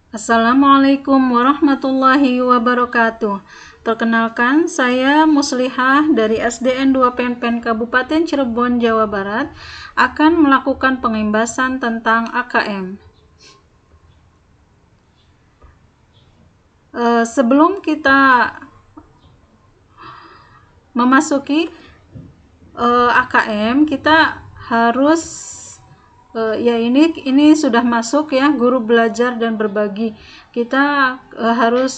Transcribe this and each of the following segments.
Assalamualaikum warahmatullahi wabarakatuh. Perkenalkan, saya Muslihah dari SDN 2 Penpen Kabupaten Cirebon, Jawa Barat akan melakukan pengimbasan tentang AKM. Sebelum kita memasuki AKM, kita harus ini sudah masuk ya, guru belajar dan berbagi. Kita harus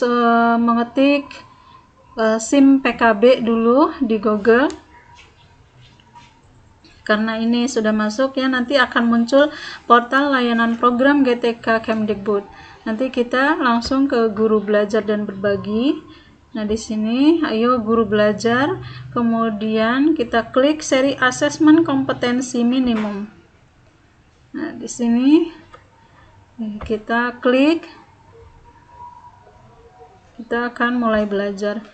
mengetik SIM PKB dulu di Google. Karena ini sudah masuk ya, nanti akan muncul portal layanan program GTK Kemdikbud. Nanti kita langsung ke guru belajar dan berbagi. Nah, di sini ayo guru belajar, kemudian kita klik seri asesmen kompetensi minimum. Nah, di sini kita klik, kita akan mulai belajar.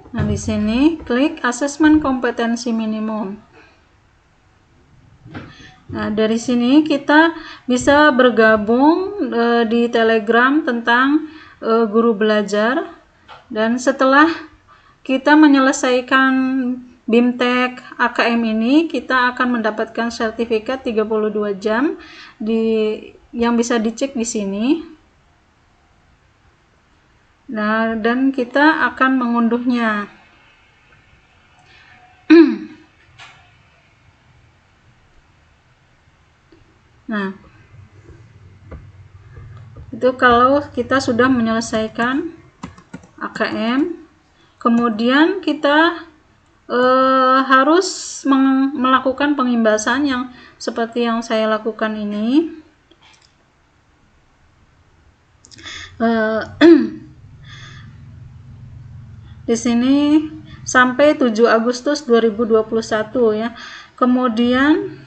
Nah, di sini klik asesmen kompetensi minimum. Nah, dari sini kita bisa bergabung di Telegram tentang guru belajar, dan setelah kita menyelesaikan BIMTEK AKM ini, kita akan mendapatkan sertifikat 32 jam yang bisa dicek di sini. Nah, dan kita akan mengunduhnya. Nah, itu kalau kita sudah menyelesaikan AKM, kemudian kita harus melakukan pengimbasan yang seperti yang saya lakukan ini. Di sini sampai 7 Agustus 2021 ya. Kemudian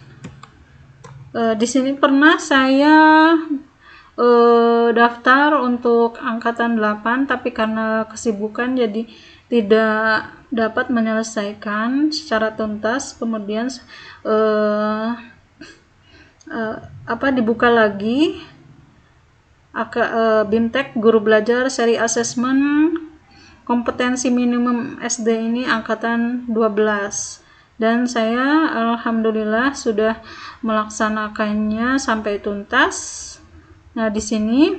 di sini pernah saya daftar untuk angkatan 8, tapi karena kesibukan jadi tidak dapat menyelesaikan secara tuntas. Kemudian dibuka lagi BIMTEK guru belajar seri asesmen kompetensi minimum SD ini angkatan 12, dan saya alhamdulillah sudah melaksanakannya sampai tuntas. Nah, di sini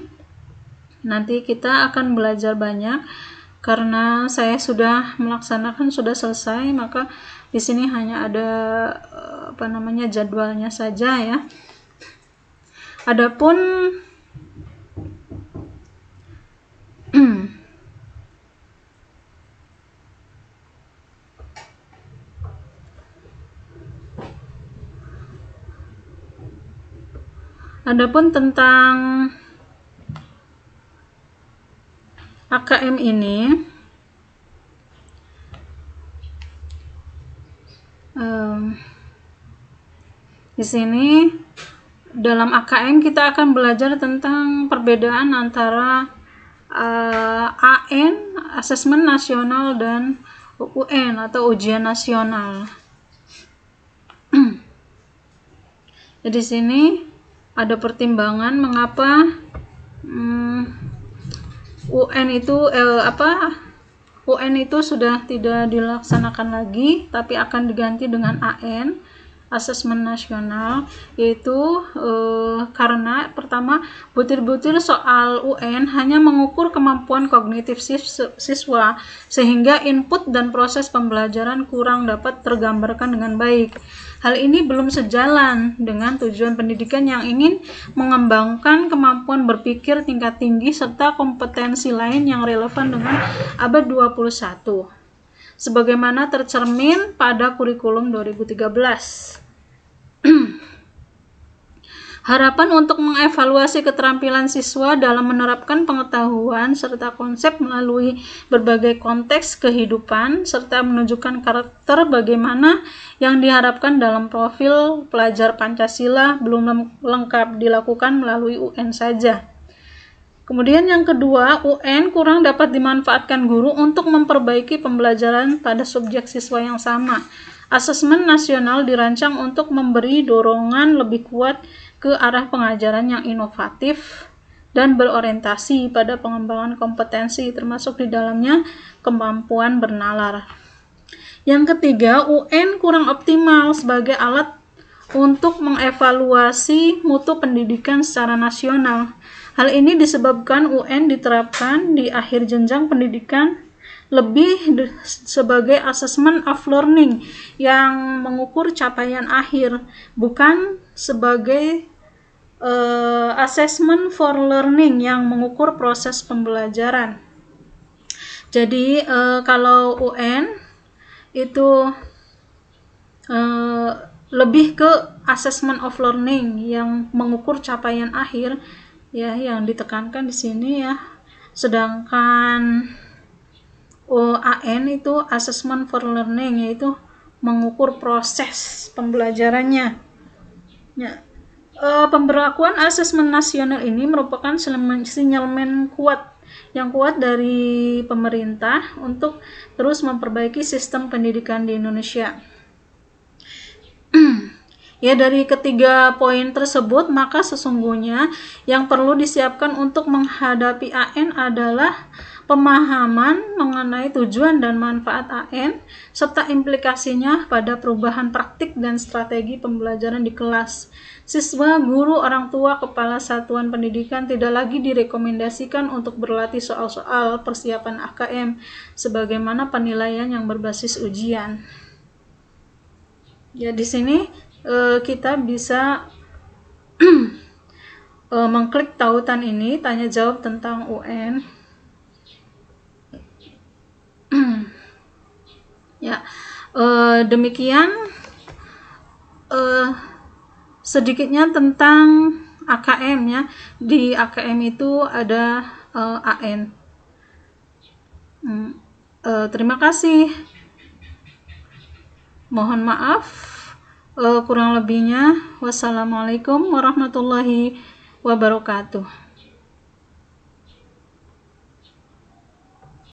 nanti kita akan belajar banyak karena saya sudah melaksanakan, sudah selesai, maka di sini hanya ada jadwalnya saja ya. Adapun tentang AKM ini, di sini dalam AKM kita akan belajar tentang perbedaan antara AN, asesmen nasional, dan UN atau ujian nasional. Di sini ada pertimbangan mengapa UN itu sudah tidak dilaksanakan lagi, tapi akan diganti dengan AN, asesmen nasional, yaitu karena pertama, butir-butir soal UN hanya mengukur kemampuan kognitif siswa, sehingga input dan proses pembelajaran kurang dapat tergambarkan dengan baik. Hal ini belum sejalan dengan tujuan pendidikan yang ingin mengembangkan kemampuan berpikir tingkat tinggi serta kompetensi lain yang relevan dengan abad 21, sebagaimana tercermin pada kurikulum 2013. Harapan untuk mengevaluasi keterampilan siswa dalam menerapkan pengetahuan serta konsep melalui berbagai konteks kehidupan, serta menunjukkan karakter bagaimana yang diharapkan dalam profil pelajar Pancasila belum lengkap dilakukan melalui UN saja. Kemudian yang kedua, UN kurang dapat dimanfaatkan guru untuk memperbaiki pembelajaran pada subjek siswa yang sama. Asesmen nasional dirancang untuk memberi dorongan lebih kuat ke arah pengajaran yang inovatif dan berorientasi pada pengembangan kompetensi, termasuk di dalamnya kemampuan bernalar. Yang ketiga, UN kurang optimal sebagai alat untuk mengevaluasi mutu pendidikan secara nasional. Hal ini disebabkan UN diterapkan di akhir jenjang pendidikan lebih sebagai assessment of learning yang mengukur capaian akhir, bukan sebagai assessment for learning yang mengukur proses pembelajaran. Jadi kalau UN itu lebih ke assessment of learning yang mengukur capaian akhir, ya, yang ditekankan di sini ya. Sedangkan AN itu assessment for learning, yaitu mengukur proses pembelajarannya. Ya. Pemberlakuan asesmen nasional ini merupakan sinyalemen yang kuat dari pemerintah untuk terus memperbaiki sistem pendidikan di Indonesia. Ya, dari ketiga poin tersebut, maka sesungguhnya yang perlu disiapkan untuk menghadapi AN adalah pemahaman mengenai tujuan dan manfaat AN, serta implikasinya pada perubahan praktik dan strategi pembelajaran di kelas. Siswa, guru, orang tua, kepala satuan pendidikan tidak lagi direkomendasikan untuk berlatih soal-soal persiapan AKM, sebagaimana penilaian yang berbasis ujian. Ya, di sini kita bisa mengklik tautan ini, tanya jawab tentang UN. Ya, demikian sedikitnya tentang AKM ya. Di AKM itu ada AN. Terima kasih. Mohon maaf kurang lebihnya. Wassalamualaikum warahmatullahi wabarakatuh.